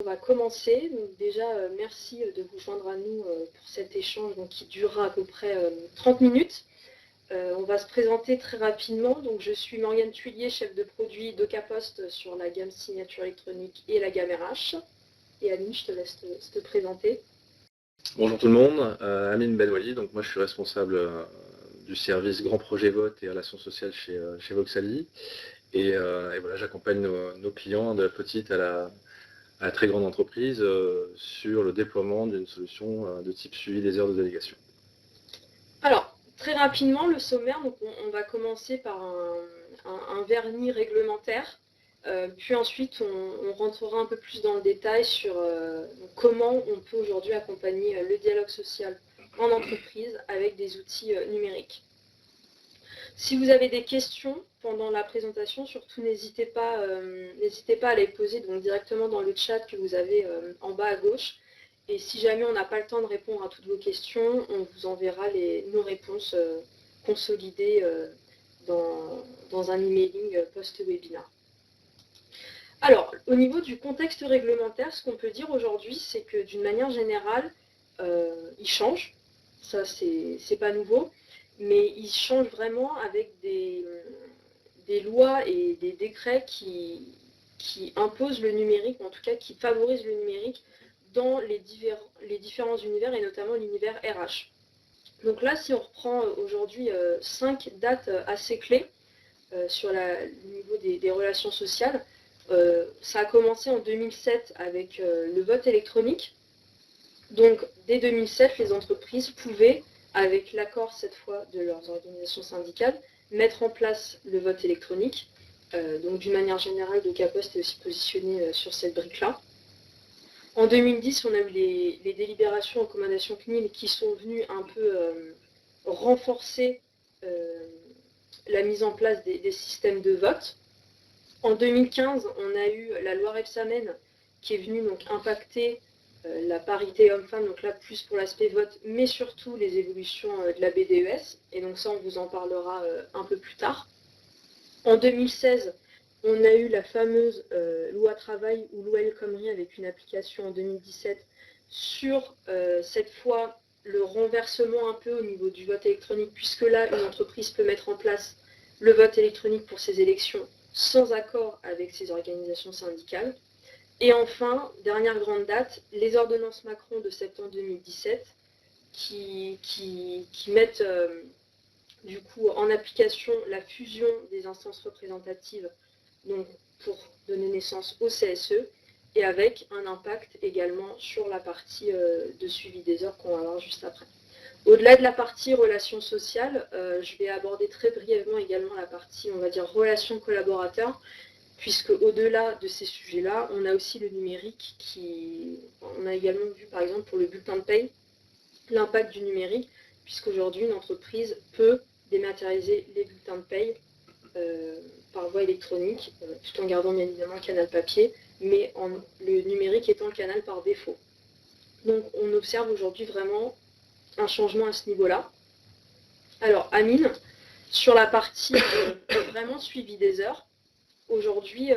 va commencer. Donc déjà, merci de vous joindre à nous pour cet échange donc, qui durera à peu près 30 minutes. On va se présenter très rapidement. Donc, je suis Morgane Thuillier, chef de produit d'Ocapost sur la gamme signature électronique et la gamme RH. Et Amine, je te laisse te présenter. Bonjour tout le monde, Amine Benwali, donc moi je suis responsable du service Grand Projet Vote et Relations Sociales chez Voxali. Et voilà, j'accompagne nos clients de la petite à la très grande entreprise sur le déploiement d'une solution de type suivi des heures de délégation. Alors, très rapidement, le sommaire, donc on va commencer par un vernis réglementaire, puis ensuite on rentrera un peu plus dans le détail sur comment on peut aujourd'hui accompagner le dialogue social en entreprise avec des outils numériques. Si vous avez des questions pendant la présentation, surtout n'hésitez pas à les poser donc, directement dans le chat que vous avez en bas à gauche. Et si jamais on n'a pas le temps de répondre à toutes vos questions, on vous enverra nos réponses consolidées dans un emailing post-webinar. Alors, au niveau du contexte réglementaire, ce qu'on peut dire aujourd'hui, c'est que d'une manière générale, il change. Ça, c'est pas nouveau. Mais il change vraiment avec des lois et des décrets qui imposent le numérique, ou en tout cas qui favorisent le numérique dans les différents univers, et notamment l'univers RH. Donc là, si on reprend aujourd'hui 5 dates assez clés sur le niveau des relations sociales, ça a commencé en 2007 avec le vote électronique. Donc dès 2007, les entreprises pouvaient, avec l'accord cette fois de leurs organisations syndicales, mettre en place le vote électronique. Donc d'une manière générale, Ocapost est aussi positionné sur cette brique-là. En 2010, on a eu les délibérations, recommandations CNIL qui sont venues un peu renforcer la mise en place des systèmes de vote. En 2015, on a eu la loi Rebsamen qui est venue donc impacter la parité homme-femme, donc là plus pour l'aspect vote, mais surtout les évolutions de la BDES, et donc ça on vous en parlera un peu plus tard. En 2016, on a eu la fameuse loi travail ou loi El Khomri avec une application en 2017 sur cette fois le renversement un peu au niveau du vote électronique, puisque là une entreprise peut mettre en place le vote électronique pour ses élections sans accord avec ses organisations syndicales. Et enfin, dernière grande date, les ordonnances Macron de septembre 2017 qui mettent du coup en application la fusion des instances représentatives donc pour donner naissance au CSE et avec un impact également sur la partie de suivi des heures qu'on va voir juste après. Au-delà de la partie relations sociales, je vais aborder très brièvement également la partie, on va dire, relations collaborateurs, puisque au-delà de ces sujets-là, on a aussi le numérique on a également vu par exemple pour le bulletin de paye, l'impact du numérique, puisqu'aujourd'hui une entreprise peut dématérialiser les bulletins de paye par voie électronique, tout en gardant bien évidemment le canal papier, mais le numérique étant le canal par défaut. Donc on observe aujourd'hui vraiment un changement à ce niveau-là. Alors Amine, sur la partie vraiment suivi des heures, aujourd'hui,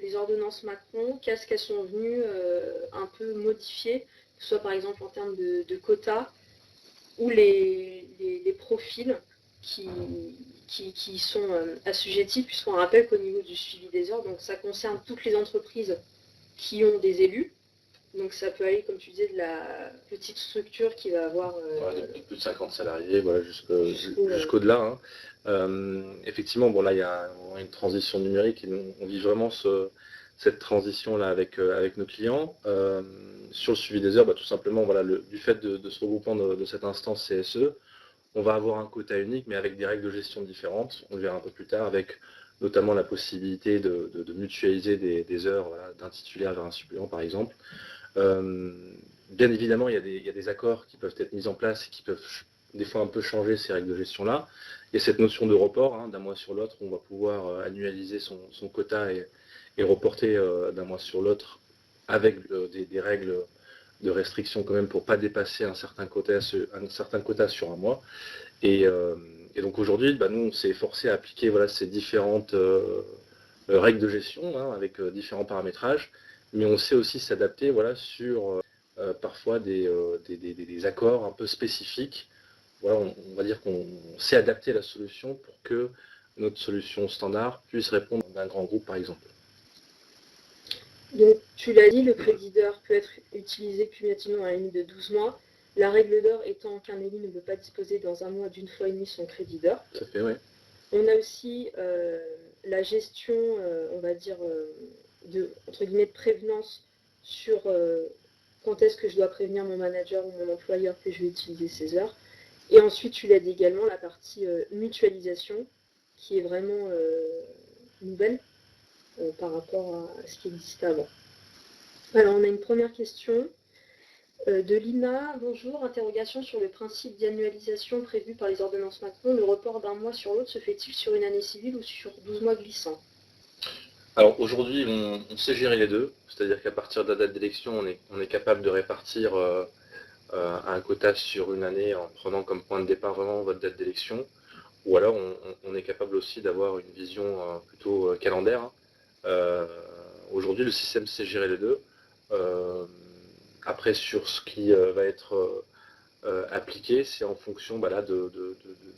les ordonnances Macron, qu'est-ce qu'elles sont venues un peu modifier, que ce soit par exemple en termes de quotas ou les profils qui sont assujettis, puisqu'on rappelle qu'au niveau du suivi des heures, donc ça concerne toutes les entreprises qui ont des élus. Donc ça peut aller, comme tu disais, de la petite structure qui va avoir... de plus de 50 salariés, voilà, jusqu'au-delà. Effectivement, bon, là, il y a une transition numérique et on vit vraiment cette transition-là avec nos clients. Sur le suivi des heures, tout simplement, voilà, du fait de ce regroupement de cette instance CSE, on va avoir un quota unique, mais avec des règles de gestion différentes. On le verra un peu plus tard, avec notamment la possibilité de mutualiser des heures, voilà, d'un titulaire vers un suppléant, par exemple. Bien évidemment, il y a des accords qui peuvent être mis en place et qui peuvent des fois un peu changer ces règles de gestion-là. Il y a cette notion de report, d'un mois sur l'autre, où on va pouvoir annualiser son quota et reporter d'un mois sur l'autre avec des règles de restriction quand même pour ne pas dépasser un certain quota sur un mois. Et donc aujourd'hui, nous, on s'est forcé à appliquer voilà, ces différentes règles de gestion avec différents paramétrages. mais on sait aussi s'adapter voilà, sur parfois des accords un peu spécifiques. Voilà, on va dire qu'on sait adapter la solution pour que notre solution standard puisse répondre à un grand groupe, par exemple. Donc, tu l'as dit, le crédit d'heure peut être utilisé cumulativement à la limite de 12 mois. La règle d'or étant qu'un élu ne peut pas disposer dans un mois d'une fois et demie son crédit d'heure. Ça fait, oui. On a aussi la gestion, on va dire, entre guillemets, de prévenance sur quand est-ce que je dois prévenir mon manager ou mon employeur que je vais utiliser ces heures. Et ensuite, tu l'as dit également, la partie mutualisation, qui est vraiment nouvelle par rapport à ce qui existait avant. Alors, on a une première question de Lina. Bonjour, interrogation sur le principe d'annualisation prévu par les ordonnances Macron. Le report d'un mois sur l'autre se fait-il sur une année civile ou sur 12 mois glissants? Alors aujourd'hui, on sait gérer les deux, c'est-à-dire qu'à partir de la date d'élection, on est capable de répartir un quota sur une année en prenant comme point de départ vraiment votre date d'élection, ou alors on est capable aussi d'avoir une vision plutôt calendaire. Aujourd'hui, le système sait gérer les deux. Après, sur ce qui va être appliqué, c'est en fonction là, de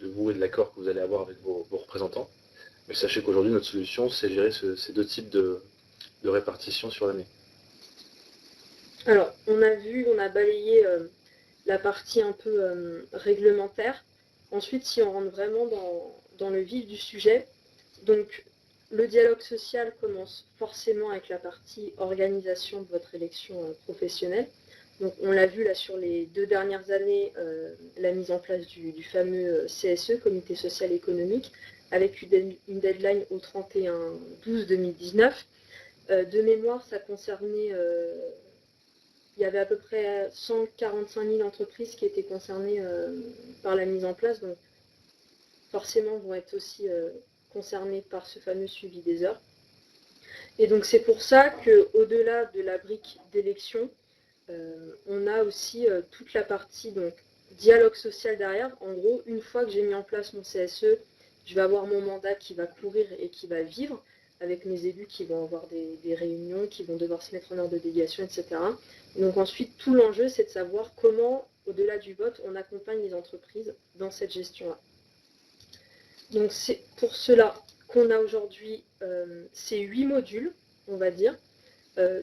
vous et de l'accord que vous allez avoir avec vos représentants. Mais sachez qu'aujourd'hui, notre solution, c'est gérer ces deux types de répartition sur l'année. Alors, on a balayé la partie un peu réglementaire. Ensuite, si on rentre vraiment dans le vif du sujet, donc le dialogue social commence forcément avec la partie organisation de votre élection professionnelle. Donc on l'a vu là sur les 2 dernières années, la mise en place du fameux CSE, Comité social et économique, avec une deadline au 31/12/2019. De mémoire, ça concernait, il y avait à peu près 145 000 entreprises qui étaient concernées par la mise en place, donc forcément vont être aussi concernés par ce fameux suivi des heures. Et donc c'est pour ça qu'au-delà de la brique d'élection, on a aussi toute la partie donc, dialogue social derrière. En gros, une fois que j'ai mis en place mon CSE, je vais avoir mon mandat qui va courir et qui va vivre, avec mes élus qui vont avoir des réunions, qui vont devoir se mettre en ordre de délégation, etc. Et donc ensuite, tout l'enjeu, c'est de savoir comment, au-delà du vote, on accompagne les entreprises dans cette gestion-là. Donc c'est pour cela qu'on a aujourd'hui ces 8 modules, on va dire.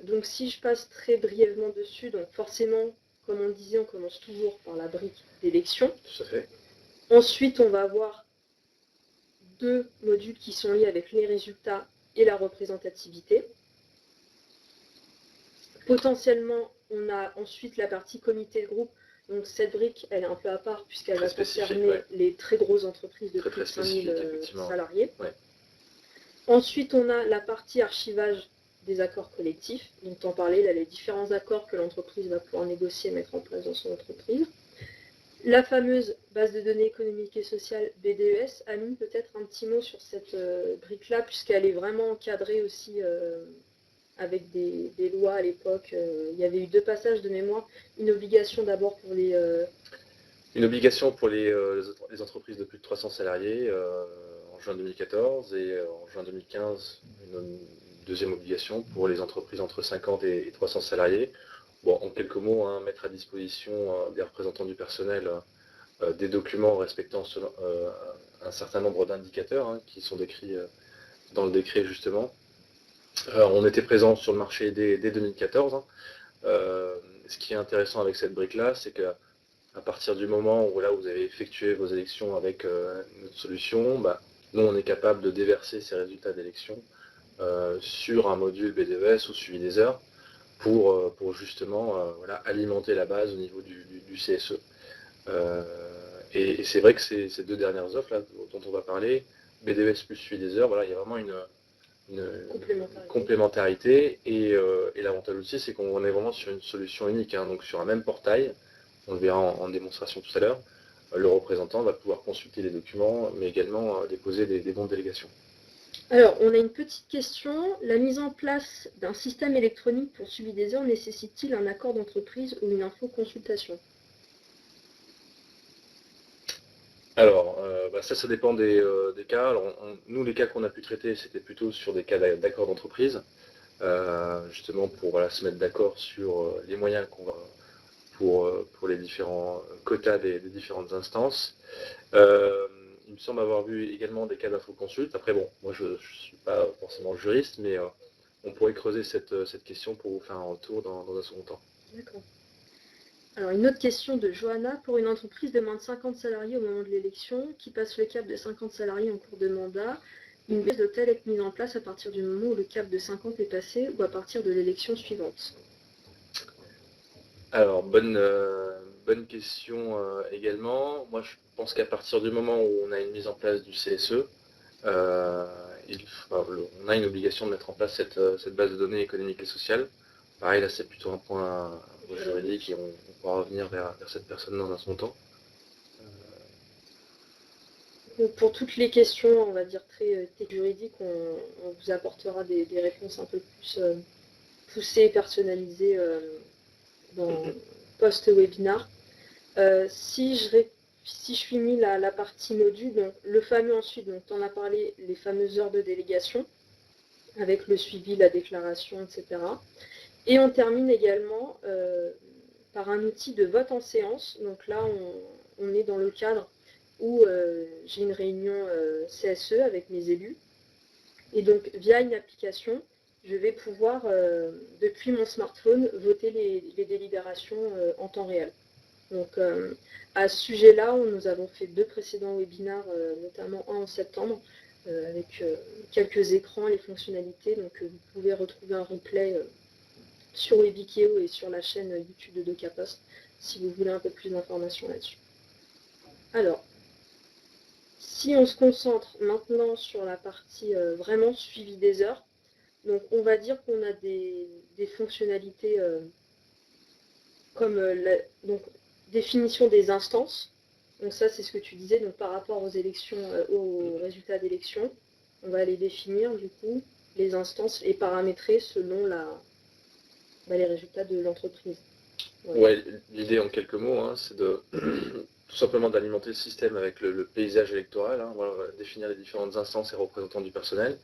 Donc si je passe très brièvement dessus, donc forcément, comme on le disait, on commence toujours par la brique d'élection. Tout à fait. Ensuite, on va avoir 2 modules qui sont liés avec les résultats et la représentativité. Potentiellement, on a ensuite la partie comité de groupe. Donc cette brique, elle est un peu à part puisqu'elle va concerner les très grosses entreprises de plus de 5000 salariés. Ouais. Ensuite, on a la partie archivage des accords collectifs, dont on parlait, là, les différents accords que l'entreprise va pouvoir négocier et mettre en place dans son entreprise. La fameuse base de données économique et sociale BDES. Amine, peut-être un petit mot sur cette brique-là, puisqu'elle est vraiment encadrée aussi avec des lois à l'époque. Il y avait eu 2 passages de mémoire. Une obligation d'abord pour les... Une obligation pour les entreprises de plus de 300 salariés en juin 2014 et en juin 2015, une deuxième obligation pour les entreprises entre 50 et 300 salariés. Bon, en quelques mots, mettre à disposition des représentants du personnel des documents respectant un certain nombre d'indicateurs qui sont décrits dans le décret justement. On était présent sur le marché dès 2014. Ce qui est intéressant avec cette brique-là, c'est qu'à partir du moment où là, vous avez effectué vos élections avec notre solution, nous on est capable de déverser ces résultats d'élection sur un module BDES ou suivi des heures pour justement alimenter la base au niveau du CSE. Et c'est vrai que ces 2 dernières offres là, dont on va parler, BDES plus suivi des heures, il y a vraiment une complémentarité et l'avantage aussi c'est qu'on est vraiment sur une solution unique, donc sur un même portail, on le verra en démonstration tout à l'heure, le représentant va pouvoir consulter les documents mais également déposer des bons de délégation. Alors, on a une petite question. La mise en place d'un système électronique pour suivi des heures nécessite-t-il un accord d'entreprise ou une infoconsultation? Alors, ça dépend des cas. Alors, nous, les cas qu'on a pu traiter, c'était plutôt sur des cas d'accord d'entreprise. justement pour se mettre d'accord sur les moyens qu'on va pour les différents quotas des différentes instances. Il me semble avoir vu également des cas d'infoconsulte. Après, bon, moi je ne suis pas forcément juriste, mais on pourrait creuser cette question pour vous faire un retour dans un second temps. D'accord. Alors, une autre question de Johanna. Pour une entreprise de moins de 50 salariés au moment de l'élection, qui passe le cap de 50 salariés en cours de mandat, une baisse de telle est mise en place à partir du moment où le cap de 50 est passé ou à partir de l'élection suivante? Alors, bonne question également. Moi, je pense qu'à partir du moment où on a une mise en place du CSE, on a une obligation de mettre en place cette base de données économique et sociale. Pareil, là, c'est plutôt un point juridique et on pourra revenir vers cette personne dans un second temps. Donc, pour toutes les questions, on va dire très juridiques, on vous apportera des réponses un peu plus poussées, personnalisées dans post-webinar. Si je finis la partie module, donc le fameux ensuite, donc tu en as parlé, les fameuses heures de délégation, avec le suivi, la déclaration, etc. Et on termine également par un outil de vote en séance. Donc là, on est dans le cadre où j'ai une réunion CSE avec mes élus. Et donc, via une application, je vais pouvoir, depuis mon smartphone, voter les délibérations en temps réel. Donc, à ce sujet-là, nous avons fait 2 précédents webinaires, notamment un en septembre, avec quelques écrans et les fonctionnalités. Donc, vous pouvez retrouver un replay sur Webikeo et sur la chaîne YouTube de DocaPost, si vous voulez un peu plus d'informations là-dessus. Alors, si on se concentre maintenant sur la partie vraiment suivi des heures, donc on va dire qu'on a des fonctionnalités comme donc, définition des instances. Donc ça, c'est ce que tu disais, donc par rapport aux élections, aux résultats d'élection, on va les définir du coup, les instances, et paramétrer selon les résultats de l'entreprise. Ouais, l'idée en quelques mots, hein, c'est de tout simplement d'alimenter le système avec le paysage électoral, hein, voilà, définir les différentes instances et représentants du personnel.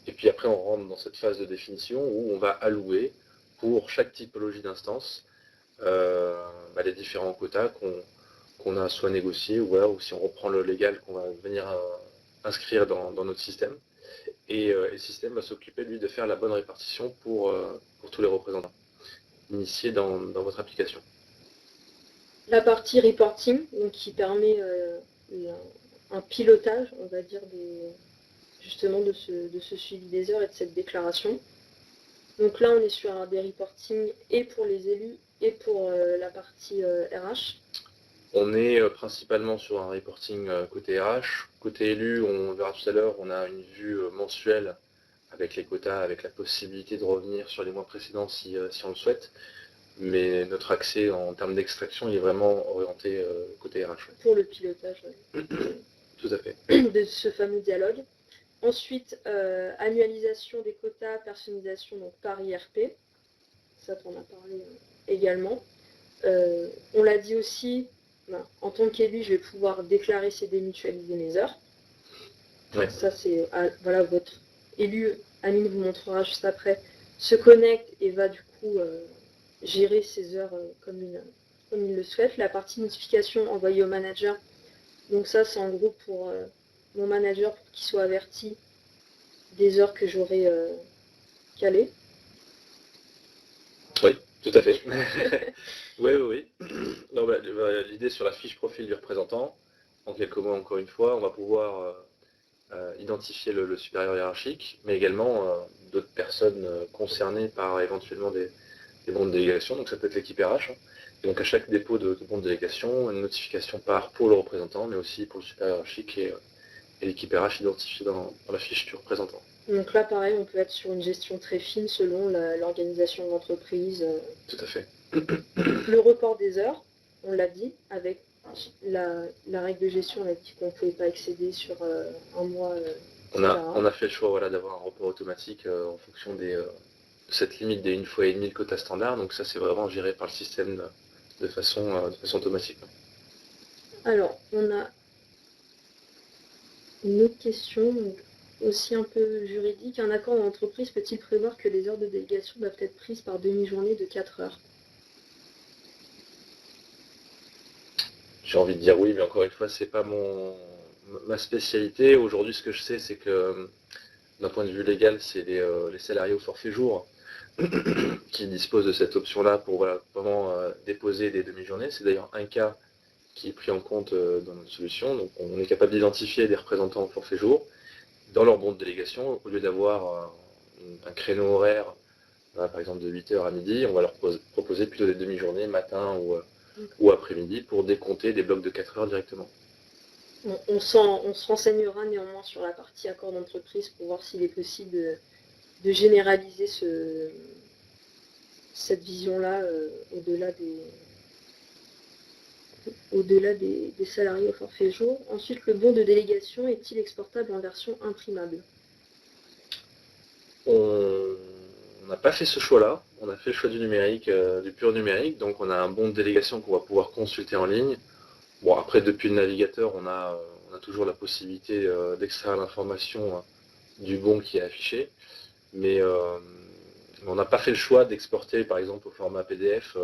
Et puis après, on rentre dans cette phase de définition où on va allouer pour chaque typologie d'instance les différents quotas qu'on a soit négociés ou si on reprend le légal qu'on va venir inscrire dans notre système. Et le système va s'occuper, lui, de faire la bonne répartition pour tous les représentants initiés dans votre application. La partie reporting, donc, qui permet un pilotage, on va dire, justement de ce suivi des heures et de cette déclaration. Donc là, on est sur des reporting et pour les élus et pour la partie RH. On est principalement sur un reporting côté RH. Côté élu, on verra tout à l'heure, on a une vue mensuelle avec les quotas, avec la possibilité de revenir sur les mois précédents si on le souhaite. Mais notre accès en termes d'extraction, il est vraiment orienté côté RH. Ouais. Pour le pilotage, tout à fait. De ce fameux dialogue. Ensuite, annualisation des quotas, personnalisation donc par IRP. Ça, t'en as parlé également. On l'a dit aussi, en tant qu'élu, je vais pouvoir déclarer et démutualiser mes heures. Ouais. Ça, c'est voilà, votre élu, Amine vous montrera juste après, se connecte et va du coup gérer ses heures comme il le souhaite. La partie notification envoyée au manager, donc ça, c'est en gros pour mon manager pour qu'il soit averti des heures que j'aurai calées. Oui, tout à fait. Oui. L'idée sur la fiche profil du représentant, en quelques mots encore une fois, on va pouvoir identifier le supérieur hiérarchique, mais également d'autres personnes concernées par éventuellement des bons de délégation, donc ça peut être l'équipe RH. Et donc à chaque dépôt de bon de délégation, une notification part pour le représentant, mais aussi pour le supérieur hiérarchique et l'équipe RH identifiée dans la fiche du représentant. Donc là, pareil, on peut être sur une gestion très fine selon l'organisation de l'entreprise. Tout à fait. Le report des heures, on l'a dit, avec la règle de gestion, on a dit qu'on ne pouvait pas excéder sur un mois. On a fait le choix d'avoir un report automatique en fonction de cette limite des 1,5 fois le quota standard. Donc ça, c'est vraiment géré par le système de façon automatique. Alors, on a une autre question. Donc, aussi un peu juridique, un accord d'entreprise peut-il prévoir que les heures de délégation doivent être prises par demi-journée de 4 heures? J'ai envie de dire oui, mais encore une fois, c'est pas ma spécialité. Aujourd'hui, ce que je sais, c'est que d'un point de vue légal, c'est les salariés au forfait jour qui disposent de cette option-là pour voilà, vraiment déposer des demi-journées. C'est d'ailleurs un cas qui est pris en compte dans notre solution. Donc on est capable d'identifier des représentants au forfait jour dans leur bon de délégation. Au lieu d'avoir un créneau horaire, par exemple de 8 heures à midi, on va leur proposer plutôt des demi-journées, matin ou après-midi, pour décompter des blocs de 4 heures directement. On se renseignera néanmoins sur la partie accord d'entreprise pour voir s'il est possible de généraliser cette vision-là au-delà des salariés au forfait jour. Ensuite, le bon de délégation est-il exportable en version imprimable? On n'a pas fait ce choix-là. On a fait le choix du numérique, du pur numérique. Donc on a un bon de délégation qu'on va pouvoir consulter en ligne. Bon, après, depuis le navigateur, on a toujours la possibilité d'extraire l'information du bon qui est affiché. Mais on n'a pas fait le choix d'exporter, par exemple, au format PDF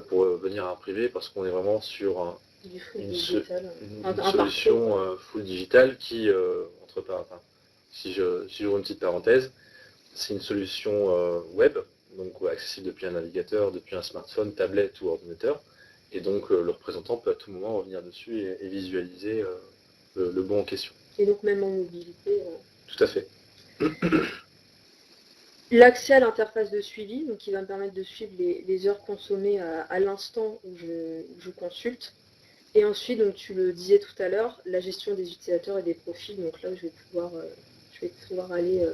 pour venir à imprimer, parce qu'on est vraiment sur une solution full digital qui, si j'ouvre une petite parenthèse, c'est une solution web, donc accessible depuis un navigateur, depuis un smartphone, tablette ou ordinateur. Et donc le représentant peut à tout moment revenir dessus et visualiser le bon en question. Et donc même en mobilité. Tout à fait. L'accès à l'interface de suivi, donc qui va me permettre de suivre les heures consommées à l'instant où je consulte. Et ensuite, donc tu le disais tout à l'heure, la gestion des utilisateurs et des profils. Donc là, je vais pouvoir aller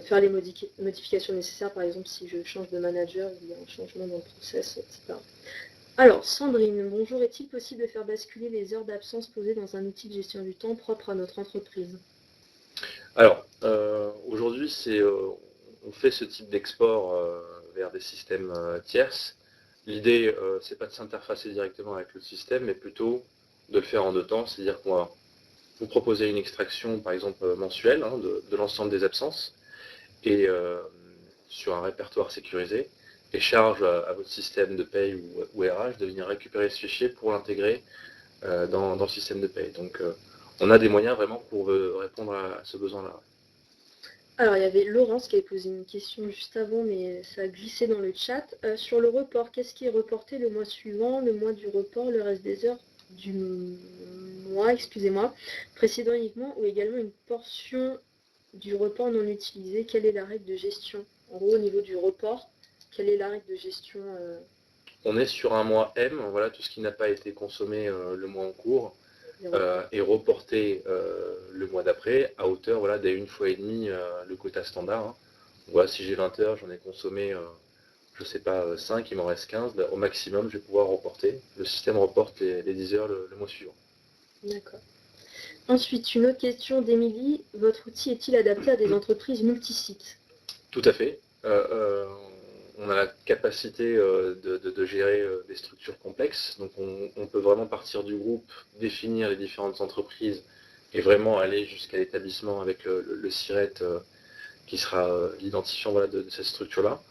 faire les modifications nécessaires. Par exemple, si je change de manager, il y a un changement dans le process, etc. Alors, Sandrine, bonjour. Est-il possible de faire basculer les heures d'absence posées dans un outil de gestion du temps propre à notre entreprise? Alors, aujourd'hui, on fait ce type d'export vers des systèmes tierces. L'idée, c'est pas de s'interfacer directement avec le système, mais plutôt de le faire en 2 temps, c'est-à-dire qu'on va vous proposer une extraction, par exemple mensuelle, de l'ensemble des absences, et sur un répertoire sécurisé, et charge à votre système de paye ou RH de venir récupérer ce fichier pour l'intégrer dans le système de paye. Donc, on a des moyens vraiment pour répondre à ce besoin-là. Alors, il y avait Laurence qui avait posé une question juste avant, mais ça a glissé dans le chat. Sur le report, qu'est-ce qui est reporté le mois suivant, le mois du report, le reste des heures du mois, excusez-moi, précédent uniquement, ou également une portion du report non utilisé? Quelle est la règle de gestion? En gros, au niveau du report, quelle est la règle de gestion On est sur un mois M, voilà, tout ce qui n'a pas été consommé le mois en cours est reporté le mois d'après à hauteur voilà, des 1,5 fois le quota standard. Voilà, si j'ai 20 heures, j'en ai consommé, je sais pas, 5, il m'en reste 15, ben, au maximum, je vais pouvoir reporter. Le système reporte les 10 heures le mois suivant. D'accord. Ensuite, une autre question d'Émilie. Votre outil est-il adapté à des entreprises multisites? Tout à fait. On a la capacité de gérer des structures complexes. Donc on peut vraiment partir du groupe, définir les différentes entreprises et vraiment aller jusqu'à l'établissement avec le SIRET qui sera l'identifiant voilà, de cette structure-là.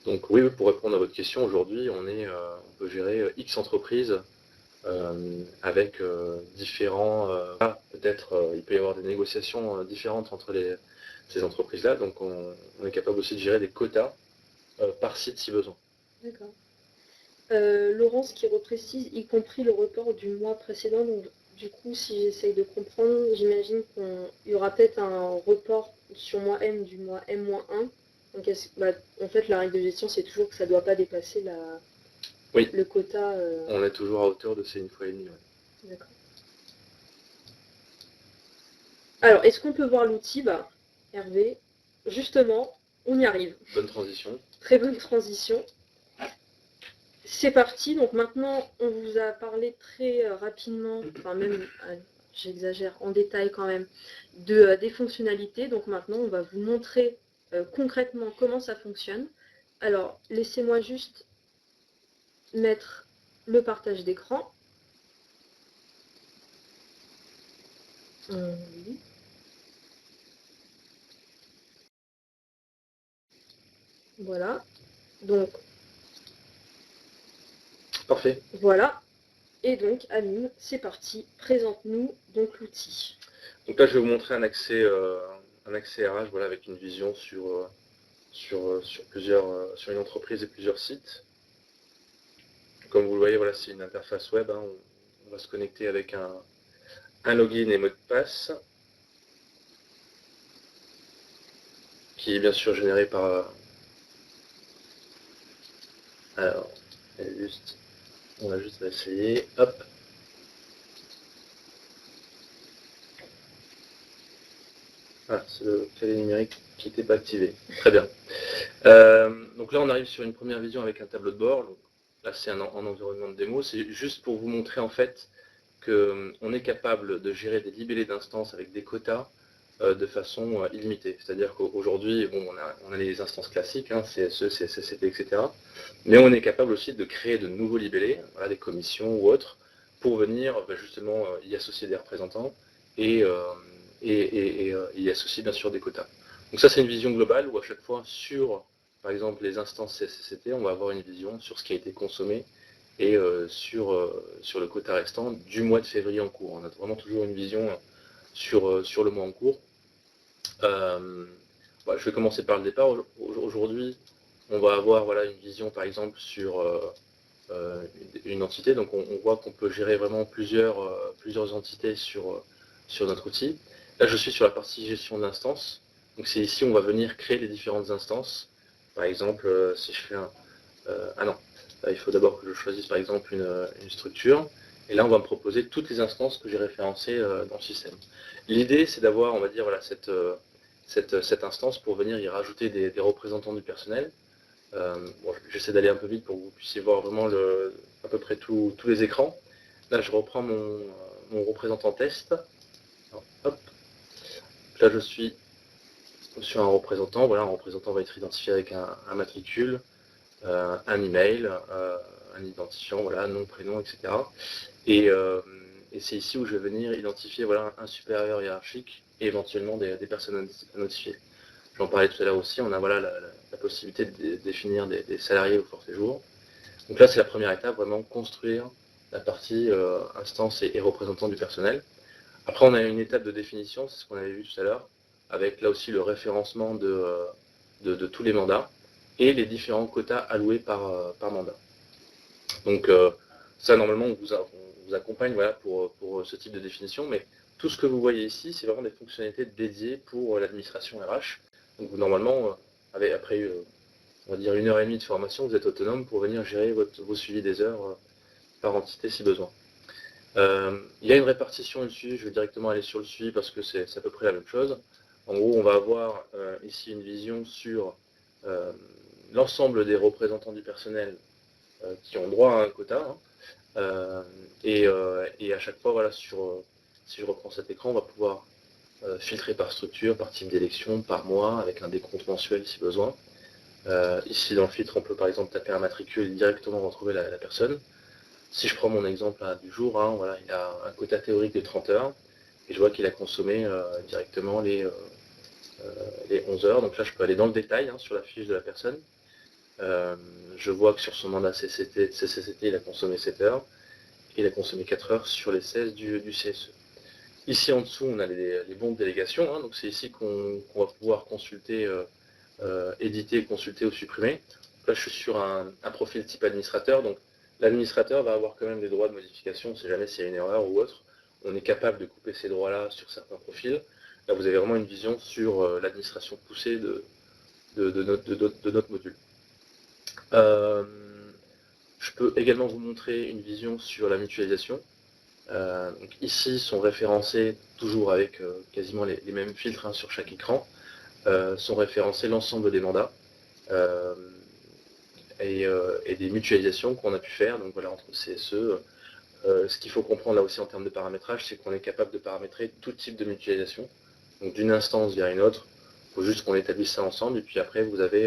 Donc oui, pour répondre à votre question, aujourd'hui on peut gérer X entreprises avec différents... peut-être il peut y avoir des négociations différentes entre ces entreprises-là, donc on est capable aussi de gérer des quotas par site si besoin. D'accord. Laurence qui reprécise, y compris le report du mois précédent. Donc, du coup, si j'essaye de comprendre, j'imagine qu'il y aura peut-être un report sur mois M du mois M-1. Donc, en fait, la règle de gestion, c'est toujours que ça ne doit pas dépasser Oui, le quota. on est toujours à hauteur de ces 1,5 fois. Ouais. D'accord. Alors, est-ce qu'on peut voir l'outil? Bah, Hervé, justement, on y arrive. Bonne transition. Très bonne transition. C'est parti, donc maintenant on vous a parlé très rapidement, enfin même, j'exagère, en détail quand même, des fonctionnalités. Donc maintenant on va vous montrer concrètement comment ça fonctionne. Alors laissez-moi juste mettre le partage d'écran. Oui. Voilà. Donc, parfait. Voilà. Et donc, Amine, c'est parti. Présente-nous donc l'outil. Donc là, je vais vous montrer un accès RH, voilà, avec une vision sur une entreprise et plusieurs sites. Comme vous le voyez, voilà, c'est une interface web. Hein. On va se connecter avec un login et mot de passe qui est bien sûr généré par... alors, on va juste essayer. Hop. Ah, c'est le clavier numérique qui n'était pas activé. Très bien. Donc là, on arrive sur une première vision avec un tableau de bord. Donc, là, c'est un environnement de démo. C'est juste pour vous montrer en fait qu'on est capable de gérer des libellés d'instances avec des quotas de façon illimitée. C'est-à-dire qu'aujourd'hui, bon, on a les instances classiques, hein, CSE, CSST, etc. Mais on est capable aussi de créer de nouveaux libellés, voilà, des commissions ou autres, pour venir justement y associer des représentants et y associer bien sûr des quotas. Donc ça, c'est une vision globale où à chaque fois, sur par exemple les instances CSST, on va avoir une vision sur ce qui a été consommé et sur le quota restant du mois de février en cours. On a vraiment toujours une vision sur le mois en cours. Voilà, je vais commencer par le départ. Aujourd'hui, on va avoir voilà, une vision par exemple sur une entité. Donc on voit qu'on peut gérer vraiment plusieurs entités sur notre outil. Là, je suis sur la partie gestion d'instances. Donc c'est ici où on va venir créer les différentes instances. Par exemple, si je fais un... ah non, là, il faut d'abord que je choisisse par exemple une structure. Et là, on va me proposer toutes les instances que j'ai référencées dans le système. L'idée, c'est d'avoir, on va dire, voilà, cette instance pour venir y rajouter des représentants du personnel. Bon, j'essaie d'aller un peu vite pour que vous puissiez voir vraiment à peu près tous les écrans. Là, je reprends mon représentant test. Alors, hop. Là, je suis sur un représentant. Voilà, un représentant va être identifié avec un matricule, un email, un identifiant, voilà, nom, prénom, etc. Et, c'est ici où je vais venir identifier voilà, un supérieur hiérarchique et éventuellement des personnes à notifier. J'en parlais tout à l'heure aussi, on a voilà, la possibilité de définir des salariés au forfait jour. Donc là, c'est la première étape, vraiment construire la partie instance et représentant du personnel. Après, on a une étape de définition, c'est ce qu'on avait vu tout à l'heure, avec là aussi le référencement de tous les mandats et les différents quotas alloués par mandat. Donc ça, normalement, on vous accompagne voilà, pour ce type de définition, mais tout ce que vous voyez ici, c'est vraiment des fonctionnalités dédiées pour l'administration RH. Donc vous, normalement, après, on va dire 1 heure et demie de formation, vous êtes autonome pour venir gérer vos suivis des heures par entité si besoin. Il y a une répartition dessus, je vais directement aller sur le suivi parce que c'est à peu près la même chose. En gros, on va avoir ici une vision sur l'ensemble des représentants du personnel qui ont droit à un quota. Hein. Et à chaque fois, voilà, si je reprends cet écran, on va pouvoir filtrer par structure, par type d'élection, par mois, avec un décompte mensuel si besoin. Ici, dans le filtre, on peut par exemple taper un matricule et directement retrouver la personne. Si je prends mon exemple là, du jour, hein, voilà, il a un quota théorique de 30 heures, et je vois qu'il a consommé directement les 11 heures. Donc là, je peux aller dans le détail hein, sur la fiche de la personne. Je vois que sur son mandat CCCT, il a consommé 7 heures, et il a consommé 4 heures sur les 16 du CSE. Ici en dessous, on a les bons de délégation, hein, donc c'est ici qu'on va pouvoir consulter, éditer, consulter ou supprimer. Là, je suis sur un profil type administrateur, donc l'administrateur va avoir quand même des droits de modification, si jamais s'il y a une erreur ou autre. On est capable de couper ces droits-là sur certains profils. Là, vous avez vraiment une vision sur l'administration poussée de notre module. Je peux également vous montrer une vision sur la mutualisation. Donc ici sont référencés, toujours avec quasiment les mêmes filtres hein, sur chaque écran, sont référencés l'ensemble des mandats et des mutualisations qu'on a pu faire donc voilà, entre CSE. Ce qu'il faut comprendre là aussi en termes de paramétrage, c'est qu'on est capable de paramétrer tout type de mutualisation, donc d'une instance vers une autre. Il faut juste qu'on établisse ça ensemble et puis après vous avez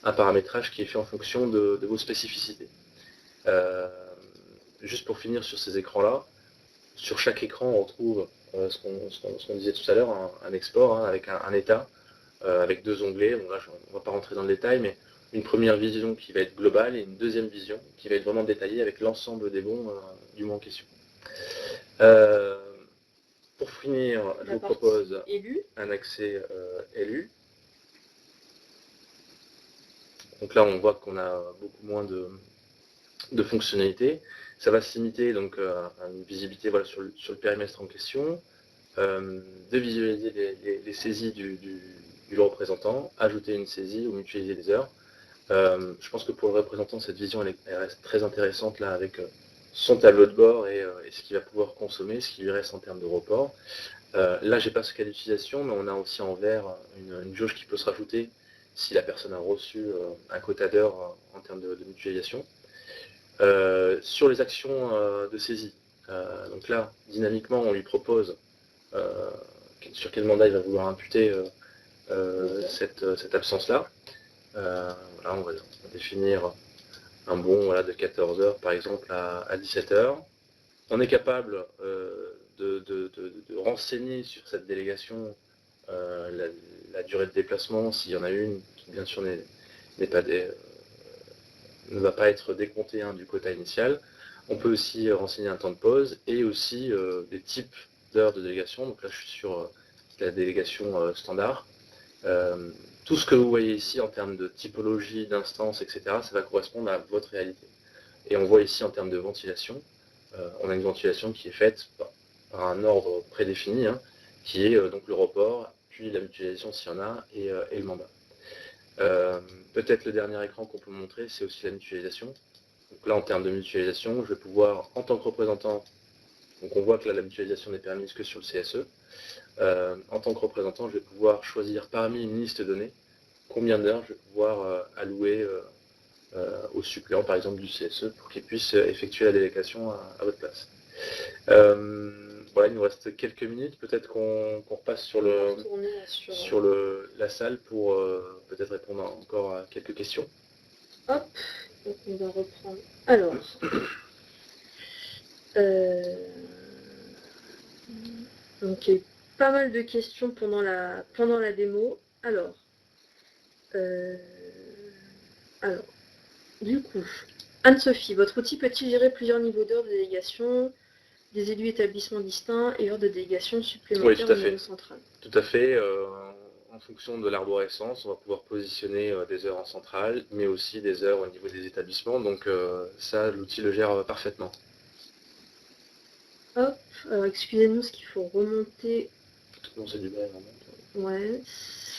un paramétrage qui est fait en fonction de vos spécificités. Juste pour finir sur ces écrans-là, sur chaque écran, on retrouve ce qu'on disait tout à l'heure, un export hein, avec un état, avec 2 onglets. Bon, là, on ne va pas rentrer dans le détail, mais une première vision qui va être globale et une deuxième vision qui va être vraiment détaillée avec l'ensemble des bons du mois en question. Pour finir, je vous propose un accès élu. Donc là, on voit qu'on a beaucoup moins de fonctionnalités. Ça va se limiter donc, à une visibilité voilà, sur le périmètre en question, de visualiser les saisies du représentant, ajouter une saisie ou mutualiser les heures. Je pense que pour le représentant, cette vision elle reste très intéressante là, avec son tableau de bord et ce qu'il va pouvoir consommer, ce qui lui reste en termes de report. Là, j'ai pas ce cas d'utilisation, mais on a aussi en vert une jauge qui peut se rajouter si la personne a reçu un quota d'heures en termes de mutualisation. Sur les actions de saisie, donc là, dynamiquement, on lui propose sur quel mandat il va vouloir imputer cette absence-là. Voilà, on va définir un bon voilà, de 14 heures, par exemple, à 17 heures. On est capable de renseigner sur cette délégation la durée de déplacement, s'il y en a une, qui bien sûr n'est pas ne va pas être décompté du quota initial. On peut aussi renseigner un temps de pause et aussi des types d'heures de délégation. Donc là, je suis sur la délégation standard. Tout ce que vous voyez ici en termes de typologie, d'instance, etc., ça va correspondre à votre réalité. Et on voit ici en termes de ventilation, on a une ventilation qui est faite par un ordre prédéfini, qui est donc le report, puis la mutualisation s'il y en a, et le mandat. Peut-être le dernier écran qu'on peut montrer, c'est aussi la mutualisation. Donc là, en termes de mutualisation, je vais pouvoir, en tant que représentant, donc on voit que là, la mutualisation n'est permise que sur le CSE. En tant que représentant, je vais pouvoir choisir parmi une liste donnée combien d'heures je vais pouvoir allouer au suppléant, par exemple, du CSE, pour qu'il puisse effectuer la délégation à votre place. Voilà, il nous reste quelques minutes. Peut-être qu'on repasse sur la salle pour peut-être répondre encore à quelques questions. Hop, donc on va reprendre. Alors, donc il y a eu pas mal de questions pendant la démo. Alors, du coup, Anne-Sophie, votre outil peut-il gérer plusieurs niveaux d'heures de délégation, des élus établissements distincts et heures de délégation supplémentaires au niveau central? Tout à fait. En fonction de l'arborescence, on va pouvoir positionner des heures en centrale, mais aussi des heures au niveau des établissements. Donc ça, l'outil le gère parfaitement. Hop, alors excusez-nous, ce qu'il faut remonter. Non, c'est du bail, Ouais.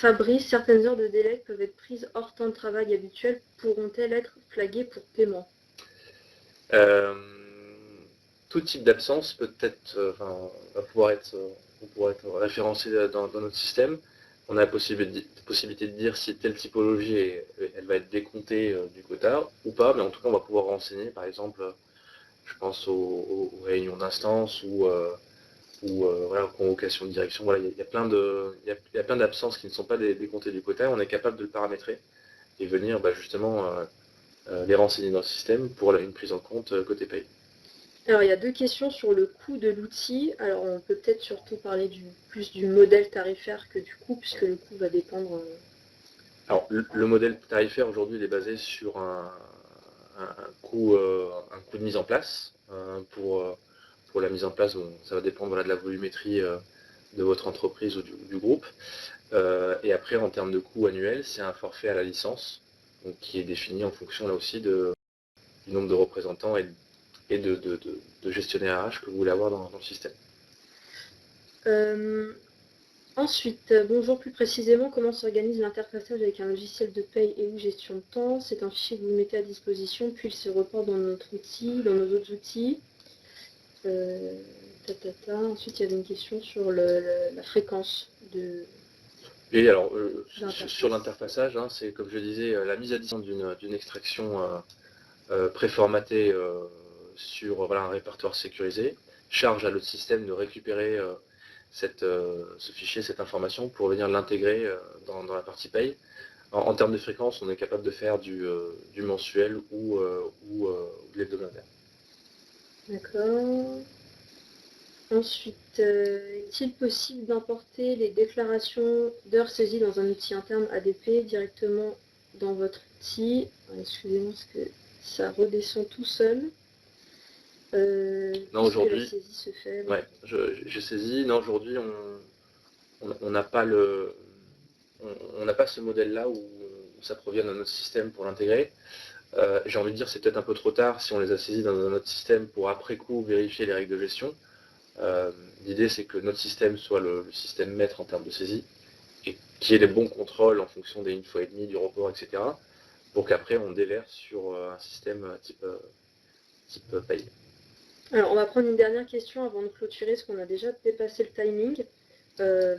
Fabrice, certaines heures de délai peuvent être prises hors temps de travail habituel. Pourront-elles être flaguées pour paiement? Tout type d'absence va pouvoir être référencé dans notre système. On a la possibilité de dire si telle typologie elle va être décomptée du quota ou pas, mais en tout cas on va pouvoir renseigner, par exemple, je pense aux réunions d'instance ou voilà, aux convocations de direction. Voilà, il y a plein d'absences qui ne sont pas décomptées du quota, on est capable de le paramétrer et venir justement les renseigner dans le système pour une prise en compte côté paye. Alors, il y a deux questions sur le coût de l'outil. Alors, on peut peut-être surtout parler plus du modèle tarifaire que du coût, puisque le coût va dépendre. Alors, le modèle tarifaire aujourd'hui, il est basé sur un coût de mise en place. Pour la mise en place, ça va dépendre de la volumétrie de votre entreprise ou du groupe. Et après, en termes de coût annuel, c'est un forfait à la licence, donc, qui est défini en fonction là aussi du nombre de représentants et de gestionnaires RH que vous voulez avoir dans le système. Ensuite, bonjour, plus précisément, comment s'organise l'interfaçage avec un logiciel de paye et ou gestion de temps? C'est un fichier que vous mettez à disposition, puis il se reporte dans notre outil, dans nos autres outils. Ensuite, il y avait une question sur la fréquence de... Et alors, sur l'interfaçage, c'est comme je disais, la mise à disposition d'une extraction préformatée sur un répertoire sécurisé, charge à notre système de récupérer ce fichier, cette information pour venir l'intégrer dans la partie paye. En termes de fréquence, on est capable de faire du mensuel ou de l'hebdomadaire. D'accord. Ensuite, est-il possible d'importer les déclarations d'heures saisies dans un outil interne ADP directement dans votre outil. Excusez-moi parce que ça redescend tout seul. Non, aujourd'hui, la saisie se fait. Ouais, j'ai saisi. Non, aujourd'hui, on n'a pas on n'a pas ce modèle-là où ça provient de notre système pour l'intégrer. J'ai envie de dire, c'est peut-être un peu trop tard si on les a saisis dans un autre système pour après coup vérifier les règles de gestion. L'idée, c'est que notre système soit le système maître en termes de saisie et qu'il y ait des bons contrôles en fonction des 1,5 fois, du report, etc. pour qu'après on déverse sur un système type paye. Alors, on va prendre une dernière question avant de clôturer, parce qu'on a déjà dépassé le timing.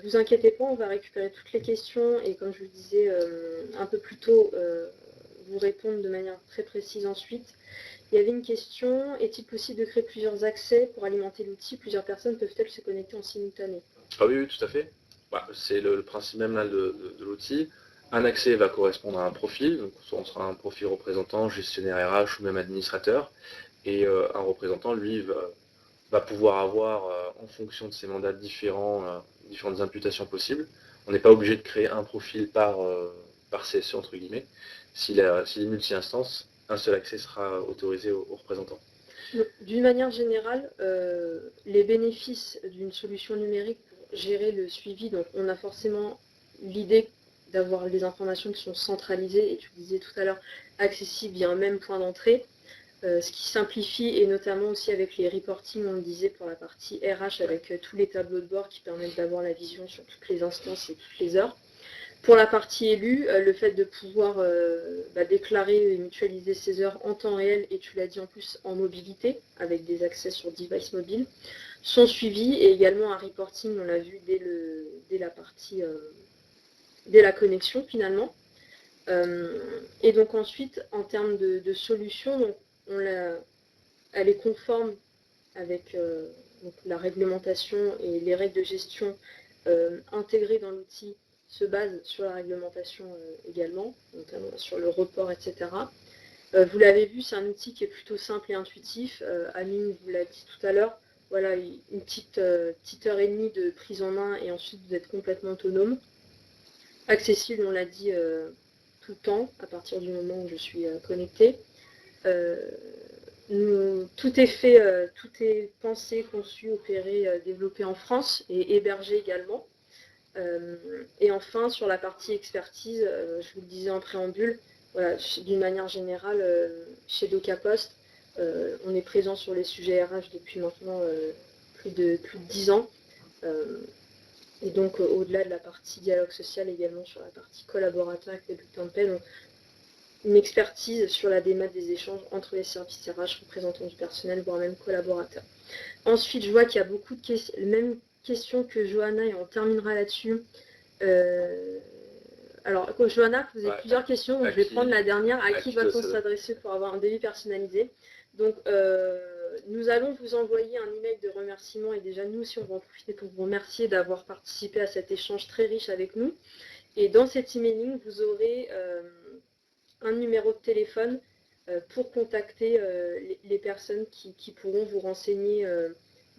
Vous inquiétez pas, on va récupérer toutes les questions et comme je vous le disais un peu plus tôt, vous répondre de manière très précise ensuite. Il y avait une question, est-il possible de créer plusieurs accès pour alimenter l'outil? Plusieurs personnes peuvent-elles se connecter en simultané? Ah oui, tout à fait. Bah, c'est le principe même là, de l'outil. Un accès va correspondre à un profil, donc soit on sera un profil représentant, gestionnaire RH ou même administrateur, et un représentant, lui, va pouvoir avoir, en fonction de ses mandats différentes imputations possibles. On n'est pas obligé de créer un profil par CSE, entre guillemets. S'il est multi-instance, un seul accès sera autorisé au représentant. D'une manière générale, les bénéfices d'une solution numérique pour gérer le suivi, donc on a forcément l'idée d'avoir les informations qui sont centralisées et tu disais tout à l'heure accessibles via un même point d'entrée, ce qui simplifie et notamment aussi avec les reporting, on le disait pour la partie RH avec tous les tableaux de bord qui permettent d'avoir la vision sur toutes les instances et toutes les heures. Pour la partie élue, le fait de pouvoir déclarer et mutualiser ses heures en temps réel, et tu l'as dit en plus en mobilité, avec des accès sur device mobile, sont suivis, et également un reporting, on l'a vu dès la connexion finalement. Et donc ensuite, en termes de solutions, elle est conforme avec donc la réglementation et les règles de gestion intégrées dans l'outil se base sur la réglementation également, notamment sur le report, etc. Vous l'avez vu, c'est un outil qui est plutôt simple et intuitif. Amine vous l'a dit tout à l'heure, voilà, une petite heure et demie de prise en main et ensuite vous êtes complètement autonome. Accessible, on l'a dit, tout le temps, à partir du moment où je suis connectée. Tout est fait, tout est pensé, conçu, opéré, développé en France et hébergé également. Et enfin, sur la partie expertise, je vous le disais en préambule, voilà, d'une manière générale, chez DocaPost, on est présent sur les sujets RH depuis maintenant plus de 10 ans. Et donc, au-delà de la partie dialogue social, également sur la partie collaborateur avec les bulletins de paie, donc une expertise sur la démat des échanges entre les services RH, représentants du personnel, voire même collaborateurs. Ensuite, je vois qu'il y a beaucoup de questions, même questions que Johanna, et on terminera là-dessus. Alors, Johanna, vous avez plusieurs questions, donc je vais prendre la dernière. À qui va-t-on s'adresser pour avoir un devis personnalisé? Donc, nous allons vous envoyer un email de remerciement, et déjà, nous aussi, on va en profiter pour vous remercier d'avoir participé à cet échange très riche avec nous. Et dans cet emailing, vous aurez un numéro de téléphone pour contacter les personnes qui pourront vous renseigner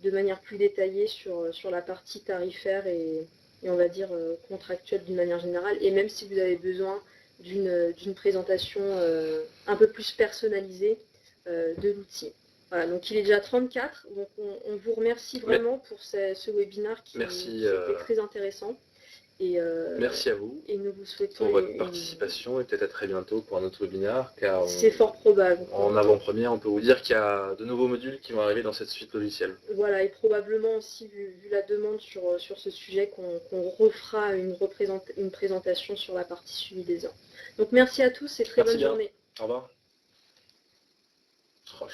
de manière plus détaillée sur la partie tarifaire et on va dire contractuelle d'une manière générale. Et même si vous avez besoin d'une présentation un peu plus personnalisée de l'outil. Voilà, donc il est déjà 34, donc on vous remercie vraiment pour ce webinaire qui était très intéressant. Et, merci à vous et nous vous souhaitons pour votre participation et peut-être à très bientôt pour un autre webinaire. C'est fort probable. En avant-première, on peut vous dire qu'il y a de nouveaux modules qui vont arriver dans cette suite logicielle. Voilà, et probablement aussi, vu la demande sur ce sujet, qu'on refera une présentation sur la partie suivi des heures. Donc merci à tous et très bonne journée. Au revoir. Oh,